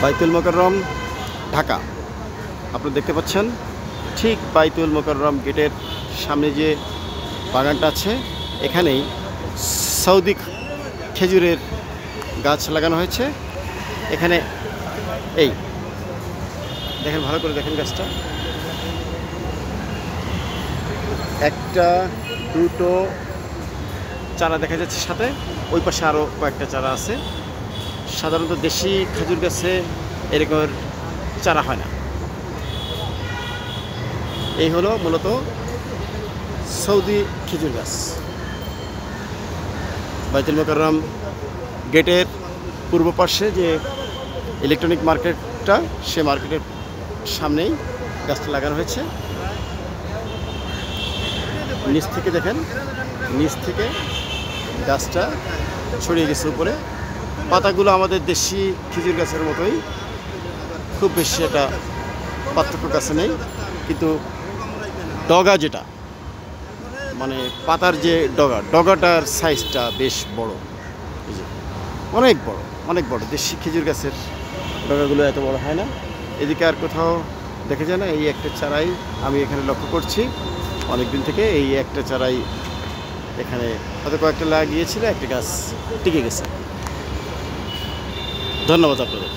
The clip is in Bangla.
বাইতুল মোকাররম, ঢাকা। আপনারা দেখতে পাচ্ছেন ঠিক বাইতুল মোকাররম গেটের সামনে যে বাগানটা আছে, এখানেই সৌদি খেজুরের গাছ লাগানো হয়েছে। এখানে এই দেখেন, ভালো করে দেখেন গাছটা। একটা, দুটো চারা দেখা যাচ্ছে, সাথে ওই পাশে আরও কয়েকটা চারা আছে। সাধারণত দেশি খেজুর গাছে এরকমের চারা হয় না। এই হলো মূলত সৌদি খেজুর গাছ। বাইতুল মোকাররম গেটের পূর্ব পাশে যে ইলেকট্রনিক মার্কেটটা, সে মার্কেটের সামনেই গাছটা লাগানো হয়েছে। নিচ থেকে দেখেন, নিচ থেকে গাছটা ছড়িয়ে গেছে উপরে। পাতাগুলো আমাদের দেশি খেজুর গাছের মতোই, খুব বেশি এটা পার্থক্য গাছে নেই, কিন্তু ডগা যেটা, মানে পাতার যে ডগাটার সাইজটা বেশ বড়, অনেক বড়, অনেক বড়। দেশি খেজুর গাছের ডগাগুলো এত বড় হয় না। এদিকে আর কোথাও দেখা যায় না। এই একটা চারাই আমি এখানে লক্ষ্য করছি অনেক দিন থেকে। এই একটা চারাই এখানে হয়তো কয়েকটা লাগিয়েছিল, একটা গাছ টিকে গেছে। ধন্যবাদ আপনাদের।